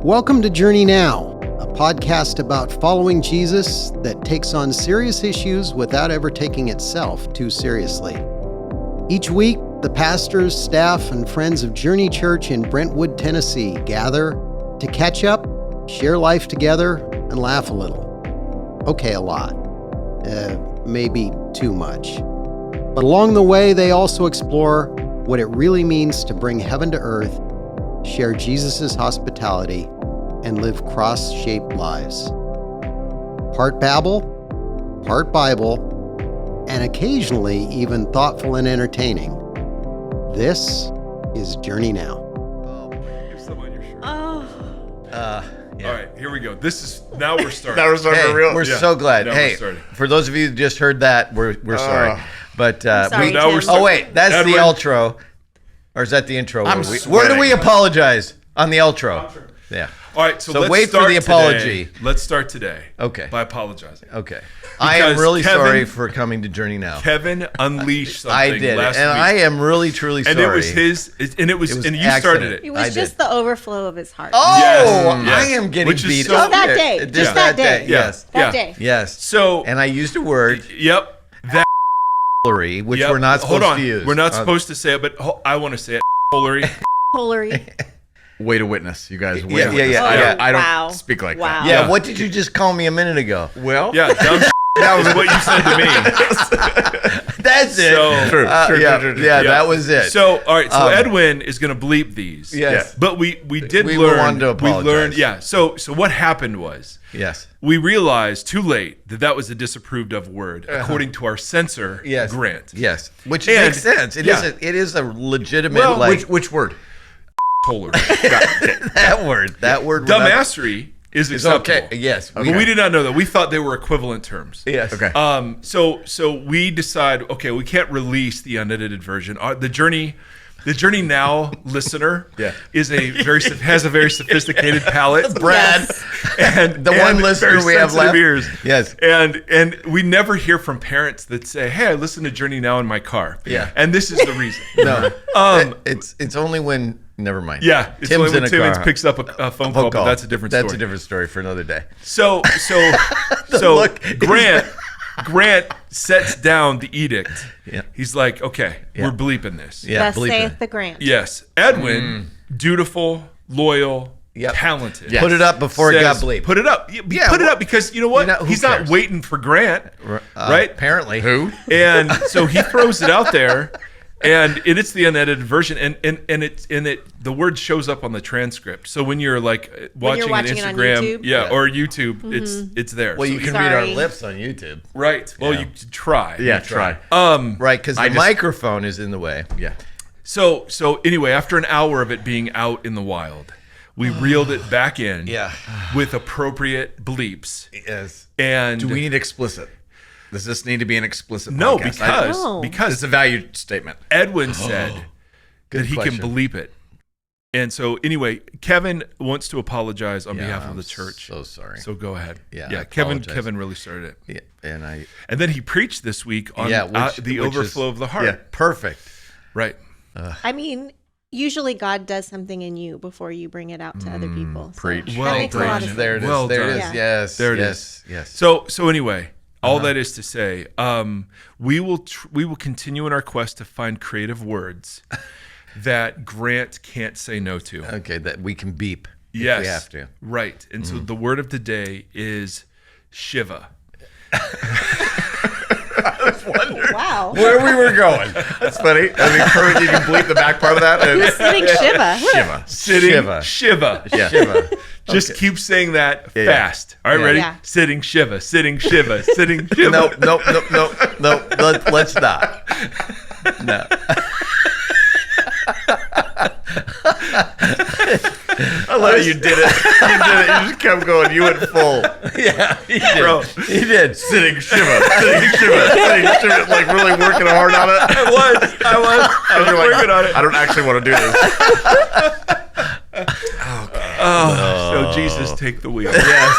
Welcome to Journey Now, a podcast about following Jesus that takes on serious issues without ever taking itself too seriously. Each week, the pastors, staff, and friends of Journey Church in Brentwood, Tennessee gather to catch up, share life together, and laugh a little. Okay, a lot. Maybe too much. But along the way, they also explore what it really means to bring heaven to earth, share Jesus' hospitality, and live cross-shaped lives. Part babble, part Bible, and occasionally even thoughtful and entertaining. This is Journey Now. Give some on your shirt. Yeah. All right, here we go. Now we're starting. Now we're starting for real. We're so glad. Now Hey, for those of you who just heard that, we're sorry. But sorry, now we're Tim. starting. oh wait, that's Edwin. the outro, or is that the intro? I'm Where do we sweating. apologize on the outro? Yeah. All right, so let's wait for start the today. apology. Let's start today. Okay. By apologizing. Okay. I am really Kevin- sorry for coming to Journey Now. Kevin unleashed something I did, last and week. I am really truly and sorry. it was his, and you accident. started it. It I was just did. the overflow of his heart. Oh, Yes. I am getting Which is beat so- up. that here. day. Just Just that day. Yes. That day. Yes. So, And I used a word, yep, that. which Yep. we're not Hold supposed on. to use. We're not supposed to say it, but I want to say it. Holery. Holery. Way to witness, you guys. Way Yeah, to yeah, witness. yeah. I don't Wow. speak like Wow. Yeah, Yeah. what did you just call me a minute ago? Well, Yeah, dumb that was what you said to me. That's it. So- true. Yeah, that was it. So, all right. So Edwin is going to bleep these. Yes. But we did We learn. wanted to apologize. We learned. Yeah. So what happened was Yes. we realized too late that was a disapproved of word according to our censor, Yes. Grant. Yes. Which And- makes sense. It yeah. is a legitimate Well, like which word? Holery. that word. That word. Dumbassery is It's acceptable. okay. Yes. But we did not know that. We thought they were equivalent terms. Yes. Okay. So we decide, okay, we can't release the unedited version. The Journey Now listener Yeah. has a very sophisticated palate. Brad. And The one and listener very we have sensitive left. ears. Yes. And we never hear from parents that say, "Hey, I listen to Journey Now in my car." Yeah. And this is the reason. No. Um, it's only when. Never mind. Yeah, it's Tim's only in when a Timmons car. picks up a phone call, but that's a different story. That's a different story for another day. So look is- Grant sets down the edict. Yeah. He's like, okay, Yeah. we're bleeping this. Yeah. Thus believe saith it. the Grant. Yes. Edwin, dutiful, loyal, Yep. talented. Put it up before it got says, bleeped. Put it up. Yeah, Put it well, up because you know what? you know, who He's cares? not waiting for Grant, right? Apparently. Who? And so he throws it out there, and it's the unedited version, and the word shows up on the transcript. So when you're like watching, watching an it on Instagram, YouTube? or YouTube, it's there. Well, So you can Sorry. read our lips on YouTube. right. Well, Yeah. you could try. Yeah, try. Right, because the I just- microphone is in the way. Yeah. So anyway, after an hour of it being out in the wild, we reeled it back in Yeah. with appropriate bleeps. Yes. And Do we need explicit? Does this need to be an explicit no, podcast? No. because It's a value statement. Edwin said that he question. can bleep it. And so anyway, Kevin wants to apologize on behalf of I'm the church. so sorry. So go ahead. Yeah, I Kevin apologize. really started it. Yeah, And then he preached this week on the which overflow is- of the heart. Yeah, perfect. Right. I mean, usually God does something in you before you bring it out to other people. So preach. Well that makes a lot of done. sense. There it is. Well there done. it is. Yeah. Yes. There it yes, Yes. So anyway, all that is to say, we will continue in our quest to find creative words that Grant can't say no to. Okay, that we can beep Yes, if we have to. Right. And so the word of the day is shiva. Wow. Where we were going. That's funny. I mean, encourage you can bleep the back part of that. And Sitting Shiva. Shiva. Sitting Shiva. shiva. Yeah. Shiva. Just keep saying that yeah. fast. All right, Yeah. ready? Yeah. Sitting shiva. Sitting shiva. Sitting shiva. No. Let's not. No. I love how you did it. You did it. You just kept going. You went full. Yeah, he did. Bro. He did. Sitting Shiva. Sitting Shiva. Like really working hard on it. I was You're like, working on it. I don't actually want to do this. Oh, so Jesus, take the wheel. Yes.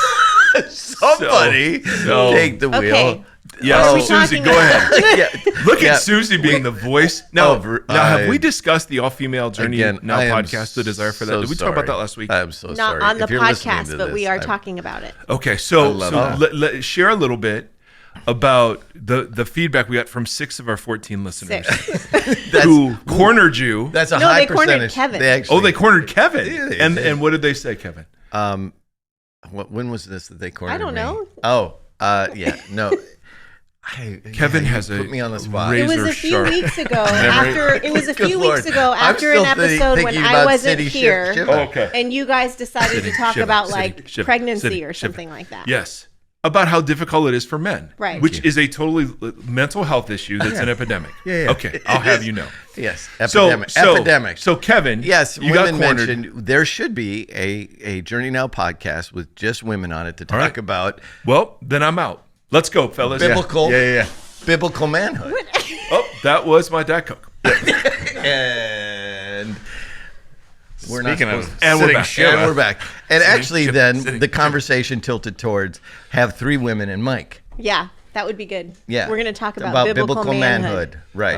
Somebody take the wheel. Okay. Yes, What are we Susie, talking go about? ahead. Look at Susie being the voice. Now, have we discussed the all-female Journey Again, Now I am podcast, The Desire for That? so Did we talk about that sorry. last week? I'm so Not sorry. on the If you're listening podcast, to but we this, are I'm- talking about it. Okay, so love share a little bit about the feedback we got from 6 of our 14 listeners who cornered you. That's a No, high they cornered percentage. Kevin. They cornered Kevin. Yeah, they and did. what did they say, Kevin? When was this that they cornered I don't me? know. Oh, yeah, no. Kevin you has put me on the spot. It was razor a few sharp weeks ago. After an episode when I wasn't here, and you guys decided to talk about pregnancy or something like that. Yes. About how difficult it is for men. Right. Which is a totally mental health issue that's an epidemic. Yeah. Okay, I'll have you know. Yes, epidemic. Epidemic. So Kevin, Yes, you got women cornered. mentioned there should be a Journey Now podcast with just women on it to talk right. about Well, then I'm out. Let's go, fellas. biblical biblical manhood. Oh, that was my Diet Coke. And we're Speaking not of supposed And we're sitting back. Shiva, and we're back. And actually Shiva, then sitting the Shiva. conversation tilted towards have 3 women and Mike. Yeah, that would be good. Yeah. We're going to talk about biblical manhood. Right.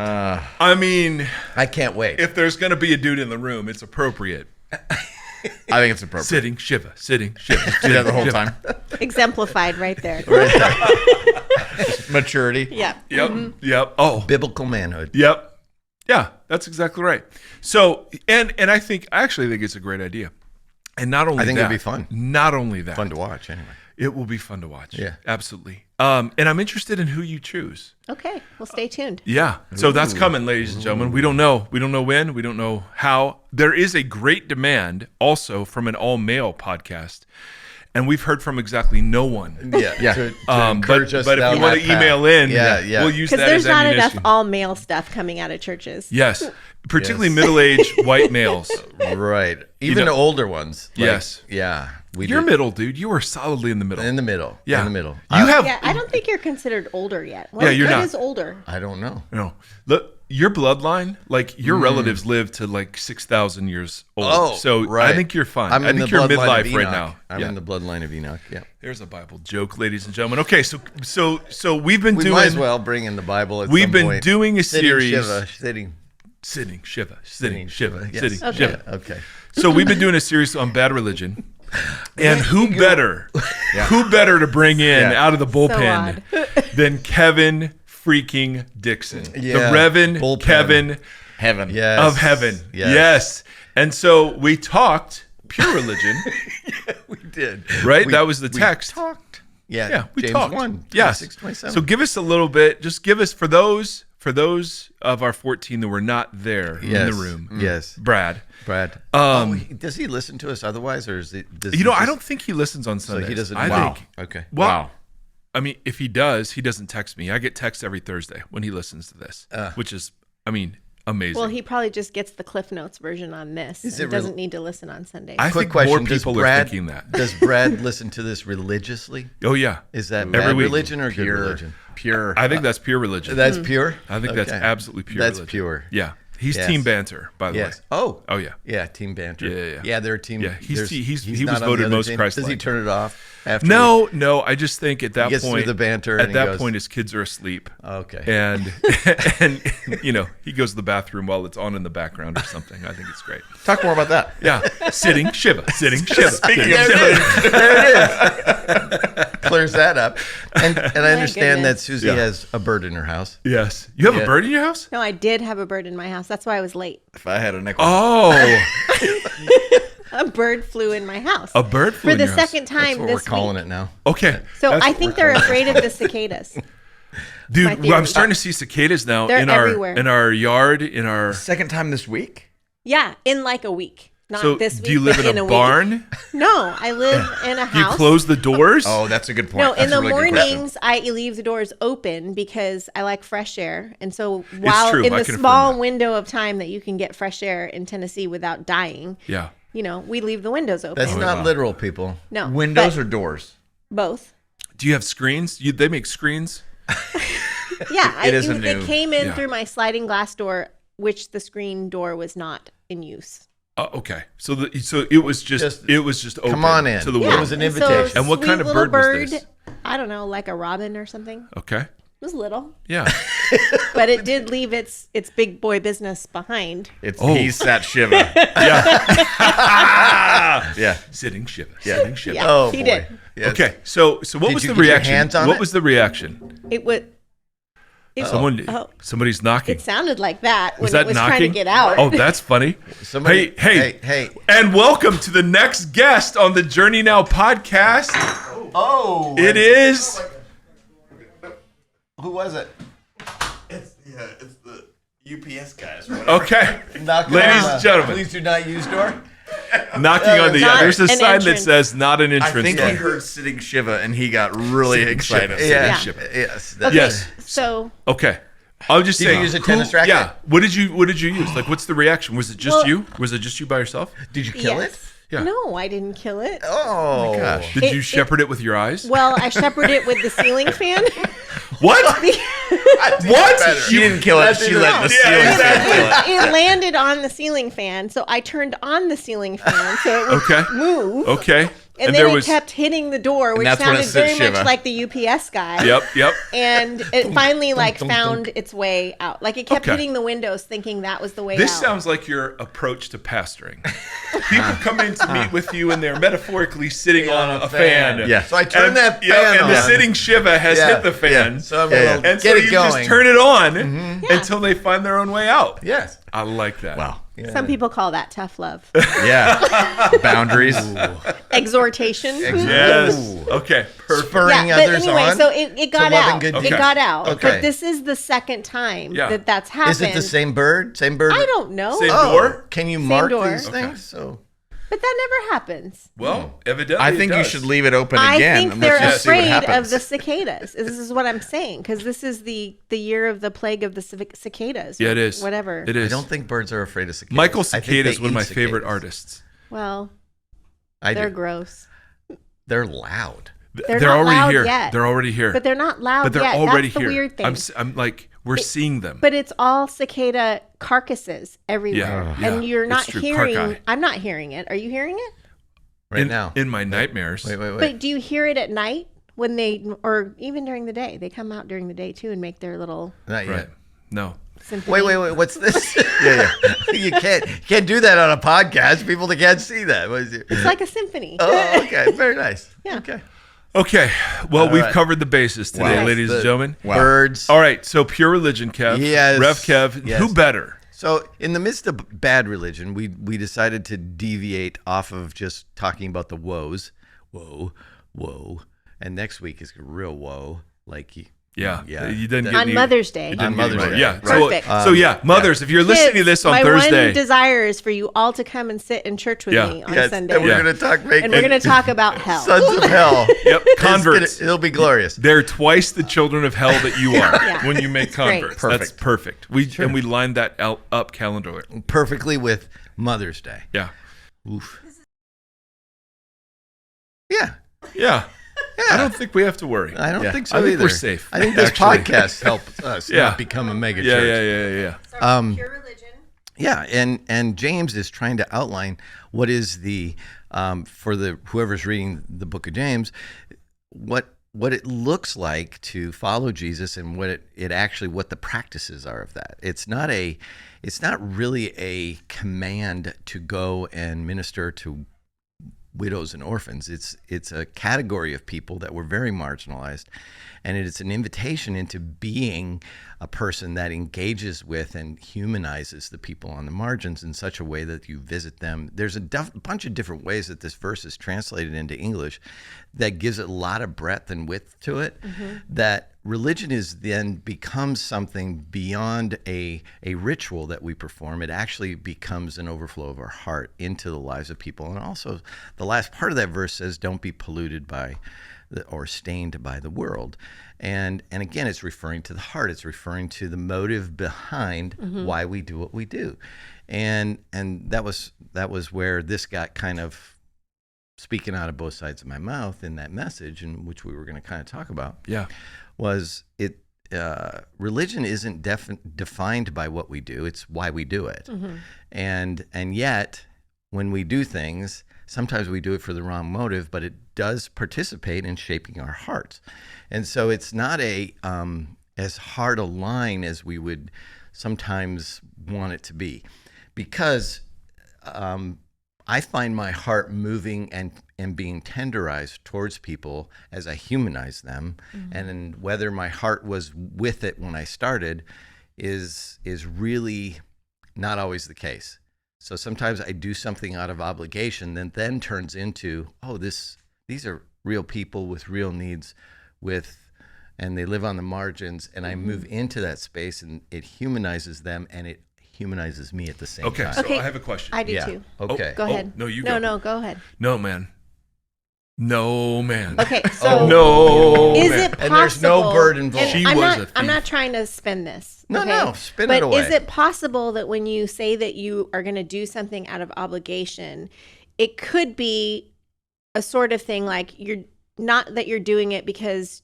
I mean, I can't wait. if there's going to be a dude in the room, it's appropriate. I think it's appropriate. Sitting Shiva, sitting Shiva. Do that the whole time. Exemplified right there. Maturity. Yeah. Yep. Yep. Oh, Biblical manhood. yep. Yeah, that's exactly right. So, and I actually think it's a great idea. And not only I think that, it'd be fun. Not only that, Fun to watch anyway. it will be fun to watch. Yeah. Absolutely. And I'm interested in who you choose. Okay. Well, stay tuned. Yeah. So that's coming, ladies and gentlemen. We don't know. We don't know when. We don't know how. There is a great demand also from an all-male podcast. And we've heard from exactly no one. Yeah. To But encourage us if down you want that to path. email in, Yeah. we'll use Because that there's as not ammunition. enough all male stuff coming out of churches. Yes. Particularly Yes. middle-aged white males. Right. Even know- the older ones. Like, Yes. Yeah. You're middle, dude. You are solidly in the middle. in the middle. Yeah. In the middle. You have Yeah, I don't think you're considered older yet. Yeah, you're what not. is older? I don't know. no. Look, your bloodline, like your relatives live to like 6,000 years old. Oh, so right. I think you're fine. I'm I in think the you're bloodline midlife of right Enoch. now. I'm Yeah. in the bloodline of Enoch. Yeah. There's a Bible joke, ladies and gentlemen. Okay, so we've been We doing might as well bring in the Bible at we've some been point. doing a Sitting series Shiva, sitting sitting Shiva, sitting Shiva, Shiva, yes. sitting Okay. Shiva. Okay. So we've been doing a series on bad religion. And who better to bring in out of the bullpen than Kevin freaking Dixon, Yeah, the Reverend bullpen. Kevin Heaven. Yes. of heaven. Yes. And so we talked pure religion, We did. right? We- That was the we text. talked. Yeah. Yeah, we James talked. 1, Yes. 26, 27. So give us a little bit. Just give us for those of our 14 that were not there in the room. Yes. Brad. Brad. Does he listen to us otherwise, or is it? Does You know, he I just- don't think he listens on So Sundays. he doesn't. I wow. think. Okay. Well, Wow. I mean, if he does, he doesn't text me. I get texts every Thursday when he listens to this, which is, I mean, amazing. Well, he probably just gets the Cliff Notes version on this. Is And it doesn't need to listen on Sundays. I Quick think question: more Does people Brad are thinking that. Does Brad listen to this religiously? Oh yeah, Is that Every bad week. religion or good religion? Pure. I think that's pure religion. That's pure. I think that's Okay. absolutely pure. That's religion. pure. Yeah, he's Yes. Team Banter, by the Yes. way. Oh. Oh yeah. Yeah. Team Banter. Yeah. Yeah. They're a team. Yeah, he there's- was not on the voted other most team. Christ-like. Does he turn it off after? No. I just think at that gets through point, the banter at and he that goes- point, his kids are asleep. Okay. And you know, he goes to the bathroom while it's on in the background or something. I think it's great. Talk more about that. Yeah, sitting Shiva, sitting Shiva. Speaking sitting of Shiva. There it is. Clears that up. And I understand goodness. that Susie has a bird in her house. Yes, you have Yeah. a bird in your house. No, I did have a bird in my house. That's why I was late. If I had a nickel. Oh, A bird flew in my house. a bird flew For in the your house. second That's time what we're this calling week. it now. Okay, So That's I what think we're they're calling afraid of the cicadas. it. Dude. my Well, I'm theory. starting to see cicadas now They're in everywhere. our yard, in our. Second time this week? Yeah, in like a week. Not So this week. do you live but in a week. barn? No, I live in a Do you house. close the doors? Oh, that's a good point. No, in That's a the really good question. mornings I leave the doors open because I like fresh air, and so while true. in I the can affirm small that. window of time that you can get fresh air in Tennessee without dying, Yeah. you know, we leave the windows open. That's not literal, people. no Windows but or doors? both. Do you have screens? They make screens. Yeah, It isn't it new. came in Yeah. through my sliding glass door, which the screen door was not in use. Okay, so it was just open. Come on in. To the It was an invitation. So and what kind of bird was this? I don't know, like a robin or something. Okay. It was little. Yeah. But it did leave its big boy business behind. He sat shiva. Yeah. Sitting shiva. Yeah. Sitting shiva. Yeah, Oh, he boy. did. Yes. Okay, so what was you the get your reaction? hands on What it? was the reaction? Somebody's knocking. It sounded like that when Was that it was knocking? trying to get out. Oh, that's funny. Hey. And welcome to the next guest on the Journey Now podcast. Oh. It is. Who was it? It's the UPS guys. Right? Okay. Ladies and gentlemen. Please do not use door. Knocking on the there's a sign that says not an I entrance. think he heard sitting shiva and he got really excited. Yeah. Shiva. Yes. Okay, Yes. So Okay. I was just Did saying. you use a tennis racket? Yeah. What did you use? Like, what's the reaction? Was it just you? Was it just you by yourself? Did you kill it? Yeah. No, I didn't kill it. Oh my gosh. Did you shepherd it with your eyes? Well, I shepherded it with the ceiling fan. What? What? She didn't kill it. She let the ceiling fan kill it. It landed on the ceiling fan, so I turned on the ceiling fan so it would move. Okay. And then it kept hitting the door, which that's when it sounded said very much Shiva. like the UPS guy. Yep. And it finally found its way out. Like it kept hitting the windows, thinking that was the way This out. sounds like your approach to pastoring. People come in to meet with you and they're metaphorically sitting on a fan. Yeah. So I turned that fan on. And the sitting shiva has hit the fan. So I'm And so you just turn it on until they find their own way out. Yes. I like that. Wow. Yeah. Some people call that tough love. Yeah. Boundaries. Exhortation. Yes. Okay. Perfect. Spurring Yeah, but others anyway, on. so it got love and out. good It deeds. got out. Okay. But this is the second time that's happened. Is it the same bird? Same bird? I don't know. Same Oh, door? can you mark door. these Okay. things? So But that never happens. Well, evidently I think it you does. should leave it open I again. think they're Let's just see what afraid happens. of the cicadas. This is what I'm saying, because this is the year of the plague of the cicadas. Yeah, it is. Whatever. It is. I don't think birds are afraid of cicadas. Michael I think Cicada they is one of eat my favorite cicadas. artists. Well, I they're do. gross. They're loud. They're not already loud here. yet. They're already here. But they're not loud But they're yet. already That's the here. weird thing. I'm like, we're seeing them. But it's all cicada carcasses everywhere. Yeah. And you're not It's true. hearing. Carcae. I'm not hearing it. Are you hearing it? Right now. In my nightmares. Wait. But do you hear it at night when or even during the day? They come out during the day too and make their little Not yet. Right. No. symphony. Wait. What's this? yeah. You can't do that on a podcast. People that can't see that. What is it? It's like a symphony. Oh, okay. Very nice. Yeah. Okay. Okay. Well, we've right. covered the bases today, Wow. ladies and gentlemen. Wow. Birds. All right. So pure religion, Kev. Yes. Rev Kev. Yes. Who better? So, in the midst of bad religion, we decided to deviate off of just talking about the woes. Whoa. And next week is a real woe. Like, Yeah. Yeah. You didn't get On any- Mother's Day. you didn't On get Mother's any- Day. Yeah. Perfect. So yeah, mothers, if you're listening to Kids, this on my Thursday. one desire is for you all to come and sit in church with me on Sunday. And we're Yeah. going to talk. And we're going to talk about hell. Sons of hell. Yep. Converts. It'll be glorious. They're twice the children of hell that you are Yeah. when you make It's great. converts. That's perfect. And we lined that up calendar. Perfectly with Mother's Day. Yeah. Oof. Yeah. Yeah. I don't think we have to worry. I don't think so I think either. we're safe. I think this Actually. podcast helped us not become a mega Yeah, church. yeah. Pure religion. Yeah, and James is trying to outline what is the for the whoever's reading the book of James, what it looks like to follow Jesus and what the practices are of that. It's not really a command to go and minister to widows and orphans. It's a category of people that were very marginalized, and it's an invitation into being a person that engages with and humanizes the people on the margins in such a way that you visit them. There's a bunch of different ways that this verse is translated into English that gives it a lot of breadth and width to it, that religion is then becomes something beyond a ritual that we perform. It actually becomes an overflow of our heart into the lives of people. And also the last part of that verse says, don't be polluted by or stained by the world. And again, it's referring to the heart. It's referring to the motive behind why we do what we do. And that was where this got kind of speaking out of both sides of my mouth in that message, in which we were going to kind of talk about. Yeah. Was it religion isn't defined by what we do, it's why we do it. And yet when we do things, sometimes we do it for the wrong motive, but it does participate in shaping our hearts. And so it's not as hard a line as we would sometimes want it to be, because I find my heart moving and being tenderized towards people as I humanize them. And whether my heart was with it when I started is really not always the case. So sometimes I do something out of obligation that then turns into, these are real people with real needs, and they live on the margins, and I move into that space, and it humanizes them, and it humanizes me at the same time. So I have a question. I do too. Okay. Go ahead. No, you go. No, go ahead. No, man. Okay, so no, is it possible? And there's no bird involved. I'm not trying to spin this. No, spin it away. But is it possible that when you say that you are going to do something out of obligation, it could be a sort of thing like you're not that you're doing it because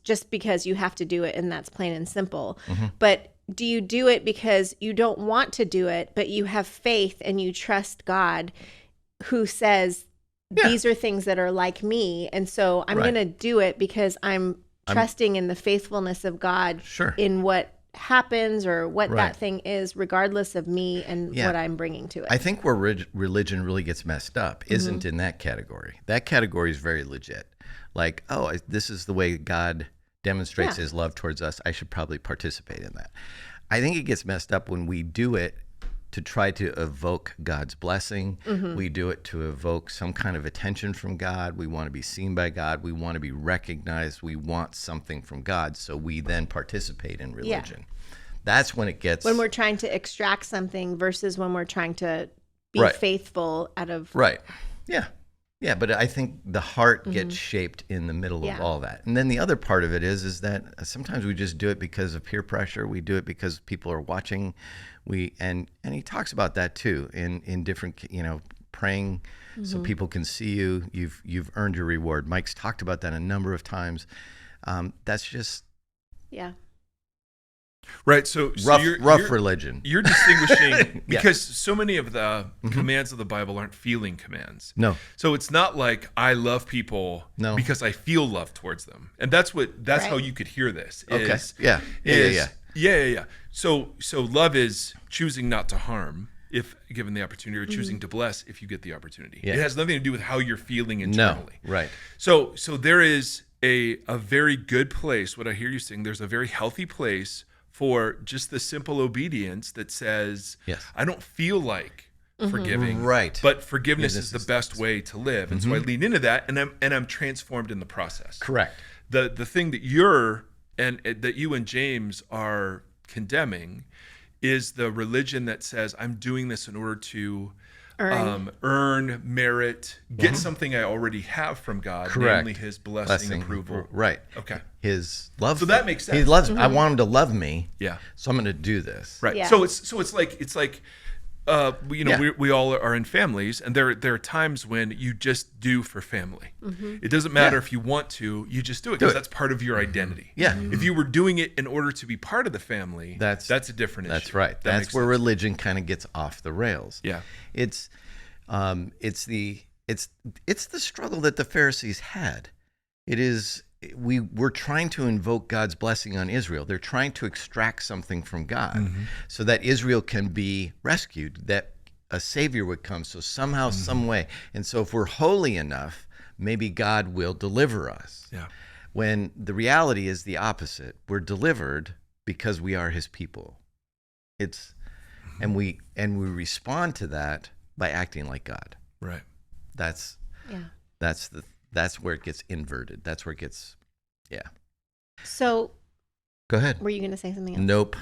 you have to do it, and that's plain and simple. But do you do it because you don't want to do it, but you have faith and you trust God, who says, these are things that are like me, and so I'm going to do it because I'm trusting in the faithfulness of God in what happens or what that thing is, regardless of me and what I'm bringing to it. I think where religion really gets messed up isn't in that category. That category is very legit. Like, this is the way God demonstrates his love towards us. I should probably participate in that. I think it gets messed up when we do it to try to evoke God's blessing. We do it to evoke some kind of attention from God. We want to be seen by God. We want to be recognized. We want something from God. So we then participate in religion. That's when it gets... When we're trying to extract something versus when we're trying to be faithful out of... Right. Yeah. Yeah, but I think the heart gets shaped in the middle of all that. And then the other part of it is that sometimes we just do it because of peer pressure. We do it because people are watching. And he talks about that too in different, praying so people can see you. You've earned your reward. Mike's talked about that a number of times. That's just right. So rough religion. You're distinguishing because so many of the commands of the Bible aren't feeling commands. No. So it's not like I love people because I feel love towards them, and that's how you could hear this. Yeah. So love is choosing not to harm if given the opportunity, or choosing to bless if you get the opportunity. It has nothing to do with how you're feeling internally. No. Right. So there is a very good place. What I hear you saying, there's a very healthy place for just the simple obedience that says, I don't feel like forgiving, but forgiveness is the best way to live. And so I lean into that, and I'm transformed in the process. Correct. The thing that that you and James are condemning is the religion that says I'm doing this in order to earn merit, get something I already have from God, namely his blessing, approval. Right. Okay. His love. So that makes sense. He loves. I want him to love me. Yeah. So I'm going to do this. Right. Yeah. So it's like we all are in families, and there are times when you just do for family. It doesn't matter if you want to, you just do it because that's part of your identity. Yeah. If you were doing it in order to be part of the family, that's a different issue. That's right. That's where religion kind of gets off the rails. Yeah. It's the struggle that the Pharisees had. We're trying to invoke God's blessing on Israel. They're trying to extract something from God so that Israel can be rescued, that a savior would come. So somehow, some way. And so if we're holy enough, maybe God will deliver us. Yeah. When the reality is the opposite. We're delivered because we are his people. And we respond to that by acting like God. Right. That's where it gets inverted. That's where it gets, So, go ahead. Were you going to say something else? Nope.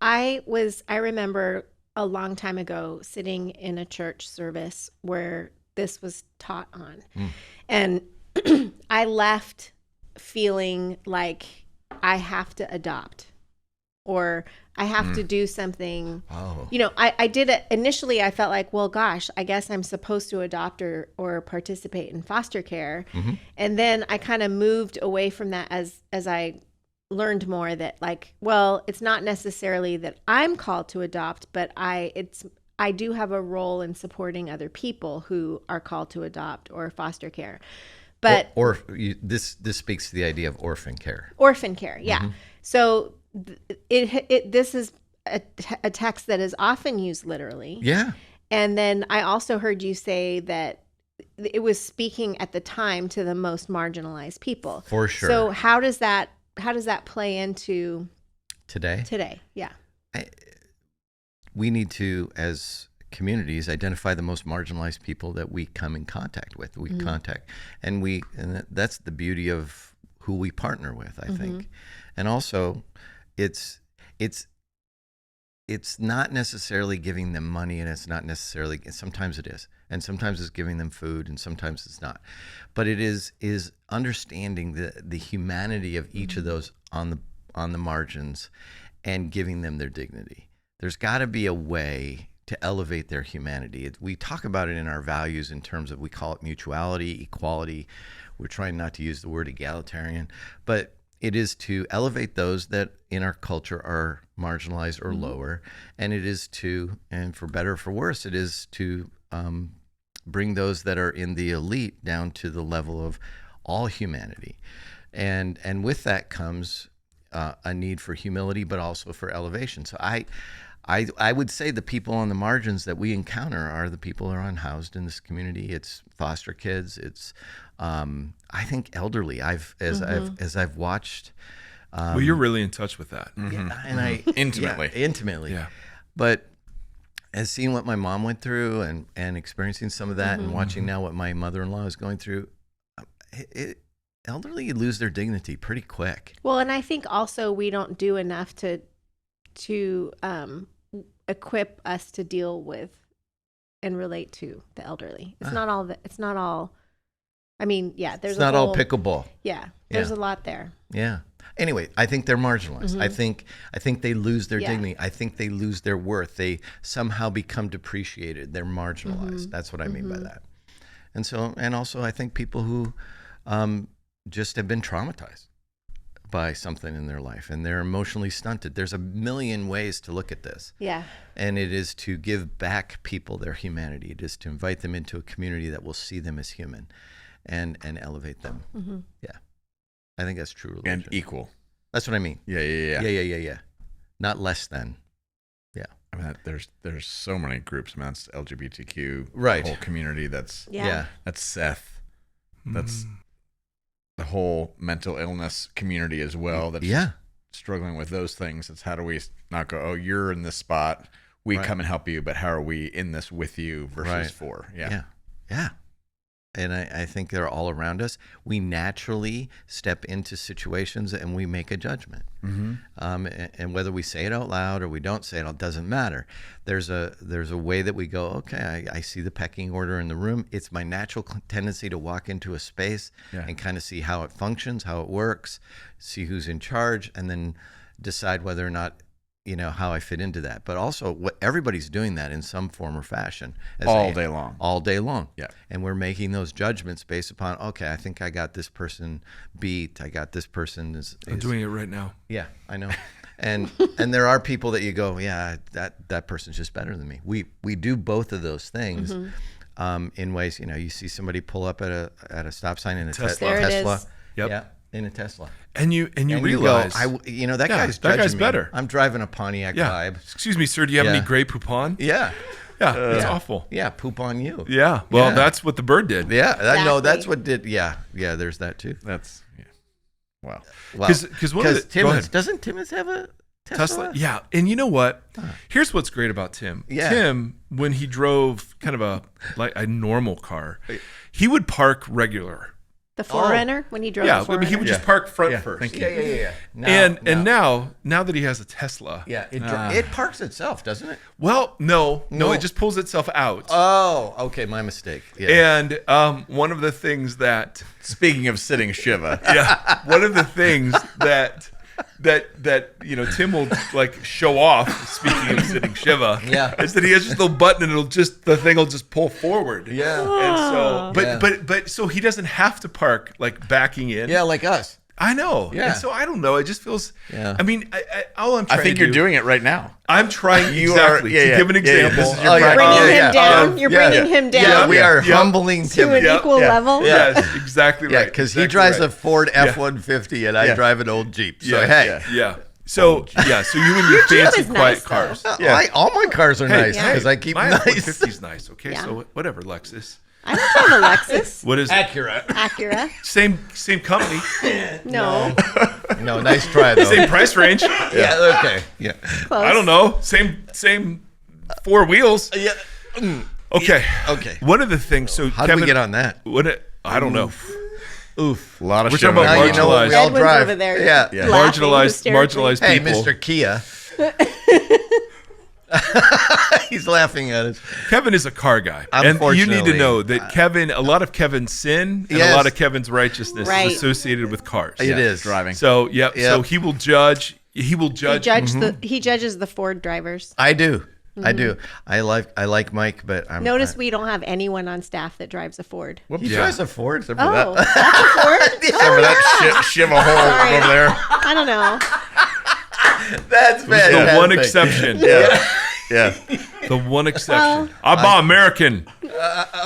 I remember a long time ago sitting in a church service where this was taught on. And I left feeling like I have to adopt, or I have to do something. Oh. I did it initially. I felt like, well, gosh, I guess I'm supposed to adopt or participate in foster care. And then I kind of moved away from that as I learned more that, like, well, it's not necessarily that I'm called to adopt, but I I do have a role in supporting other people who are called to adopt or foster care. But this speaks to the idea of orphan care. Orphan care, yeah. So this is a text that is often used literally. Yeah. And then I also heard you say that it was speaking at the time to the most marginalized people. For sure. So how does that play into today? Today, yeah. We need to, as communities, identify the most marginalized people that we come in contact with. We contact, and that's the beauty of who we partner with, I think. And also, it's not necessarily giving them money, and it's not necessarily, sometimes it is, and sometimes it's giving them food, and sometimes it's not. But it is understanding the humanity of each of those on the margins, and giving them their dignity. There's got to be a way to elevate their humanity. We talk about it in our values in terms of, we call it mutuality, equality. We're trying not to use the word egalitarian, but it is to elevate those that in our culture are marginalized or lower. And it is to, and for better or for worse, it is to bring those that are in the elite down to the level of all humanity. And with that comes a need for humility, but also for elevation. So I would say the people on the margins that we encounter are the people who are unhoused in this community. It's foster kids. It's I think elderly. As I've watched. Well, you're really in touch with that. Yeah, and I Intimately. intimately. Yeah. But as seeing what my mom went through and experiencing some of that, and watching now what my mother-in-law is going through, elderly lose their dignity pretty quick. Well, and I think also we don't do enough to equip us to deal with and relate to the elderly. It's not all. I mean, yeah, there's all pickleball. Yeah, there's a lot there. Yeah. Anyway, I think they're marginalized. I think they lose their dignity. I think they lose their worth. They somehow become depreciated. They're marginalized. That's what I mean by that. And so, and also, I think people who just have been traumatized by something in their life, and they're emotionally stunted. There's a million ways to look at this. Yeah. And it is to give back people their humanity. It is to invite them into a community that will see them as human and elevate them. Yeah. I think that's true religion. And equal. That's what I mean. Yeah. Not less than. Yeah. I mean, there's so many groups. I mean, that's LGBTQ, right? Whole community. That's That's Seth. That's the whole mental illness community as well. That's struggling with those things. It's how do we not go, oh, you're in this spot, we come and help you, but how are we in this with you versus for? Yeah. And I think they're all around us. We naturally step into situations and we make a judgment. And whether we say it out loud or we don't say it doesn't matter. There's a way that we go, okay, I see the pecking order in the room. It's my natural tendency to walk into a space and kind of see how it functions, how it works, see who's in charge, and then decide whether or not, how I fit into that. But also, everybody's doing that in some form or fashion. All day long. Yeah. And we're making those judgments based upon, okay, I think I got this person beat. I got this person is I'm doing it right now. Yeah, I know. And there are people that you go, yeah, that person's just better than me. We do both of those things in ways, you see somebody pull up at a stop sign in a Tesla. There it is. Yep. Yeah, in a Tesla. And you realize, that guy's better. I'm driving a Pontiac Vibe. Excuse me, sir. Do you have any Grey Poupon? Yeah. It's awful. Yeah, poop on you. Yeah. Well, that's what the bird did. Yeah. Exactly. No, that's what did. Yeah. Yeah. There's that too. That's wow. Because Timmons doesn't Timmons have a Tesla? Yeah. And you know what? Here's what's great about Tim. Yeah. Tim, when he drove kind of a normal car, he would park regular. The Forerunner, when he drove the Forerunner? He would just park front first. Thank you. Yeah. And now that he has a Tesla. Yeah, it parks itself, doesn't it? Well, no, it just pulls itself out. Oh, okay, my mistake. Yeah. And one of the things that... Speaking of sitting Shiva. One of the things that Tim will show off, speaking of sitting Shiva, is that he has just a little button and the thing will just pull forward. Yeah. And so so he doesn't have to park backing in. Yeah, like us. I know. Yeah. And so I don't know. It just feels. Yeah. I mean, all I'm trying I think you're doing it right now. I'm trying You exactly are- to give an example. This is your You're practice. bringing him down. You're bringing him down. Yeah, we are Yeah. humbling to an Tim. equal level. Yeah. Yes, exactly right. Yeah, because he exactly drives right. a Ford F-150 and I Yeah. drive an old Jeep. So, Yeah, hey. Yeah. So so you and your Jeep fancy is quiet nice, though. cars. Yeah. All my cars are nice yeah. because I keep my them nice. F-150's nice. Okay, Yeah. so whatever, Lexus. I don't drive a Lexus. What is it? Accurate. Acura. Same company, No. No, nice try, though. same price range. Yeah, okay. Yeah. Close. I don't know. Same four wheels. Yeah. Okay. Okay. One of the things. So How Kevin, did we get on that? I don't know. Oof. A lot of We're shit. talking about Now you know what we all Edwin's drive. over there. Yeah. Yeah. laughing Marginalized Hey, people. Mr. Kia. He's laughing at us. Kevin is a car guy, and you need to Unfortunately. know that Kevin. A lot of Kevin's sin and Yes. a lot of Kevin's righteousness Right. is associated with cars. It is. driving. So Yep. So he will judge. He will He judge. he judges the Ford drivers. I do. I do. I like Mike, but I'm Notice we don't have anyone on staff that drives a Ford. He Yeah. drives a Ford. Except for Oh, that. that's a Ford? Remember that Shiva hole Sorry. over there? I don't know. That's the fantastic. one exception. Yeah. Yeah. The one exception. Well- I buy American.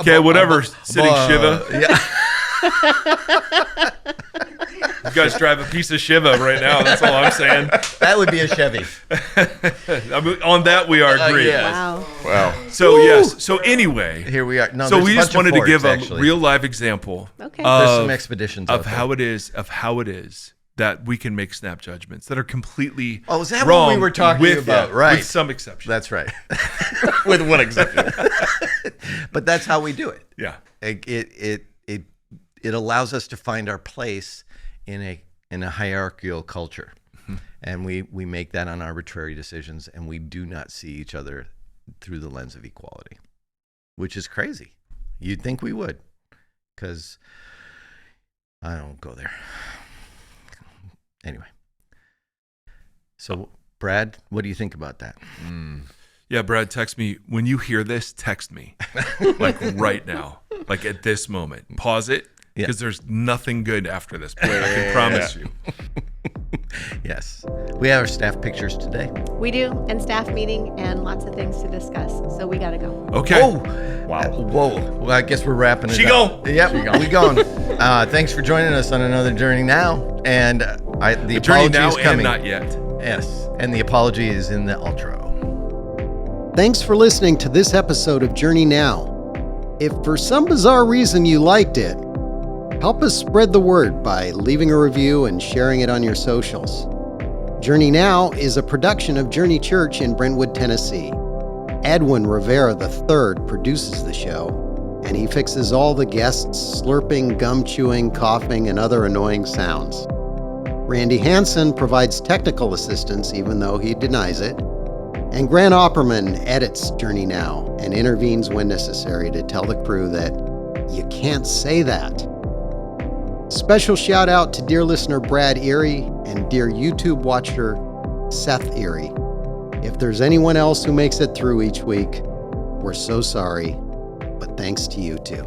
Okay, whatever. Sitting Shiva. Yeah. You guys drive a piece of Shiva right now. That's all I'm saying. That would be a Chevy. I mean, on that we are agreed. yeah. Wow. Wow. So yes. So anyway. Here we are. No, So there's we a just bunch of wanted to give Fords, a actually. real live example Okay. There's of, some expeditions of out how there. it is that we can make snap judgments that are completely Oh, is that what wrong we were talking with, about? Right. with some exceptions. That's right. With one exception. But that's how we do it. Yeah. It allows us to find our place in a hierarchical culture, and we make that on arbitrary decisions, and we do not see each other through the lens of equality, which is crazy. You'd think we would, because I don't go there. Anyway, so Brad, what do you think about that? Yeah, Brad, text me when you hear this. Text me, like right now, like at this moment. Pause it because there's nothing good after this point. I can promise you. Yes, we have our staff pictures today. We do, and staff meeting and lots of things to discuss. So we got to go. Okay. Whoa. Wow. Whoa. Well, I guess we're wrapping it She up. go. Yep, we going. Thanks for joining us on another Journey Now. And the Journey apology now is coming. and not yet. Yes, and the apology is in the outro. Thanks for listening to this episode of Journey Now. If for some bizarre reason you liked it, help us spread the word by leaving a review and sharing it on your socials. Journey Now is a production of Journey Church in Brentwood, Tennessee. Edwin Rivera III produces the show, and he fixes all the guests' slurping, gum chewing, coughing, and other annoying sounds. Randy Hansen provides technical assistance, even though he denies it. And Grant Opperman edits Journey Now and intervenes when necessary to tell the crew that you can't say that. Special shout out to dear listener Brad Erre and dear YouTube watcher Seth Erre. If there's anyone else who makes it through each week, we're so sorry, but thanks to you too.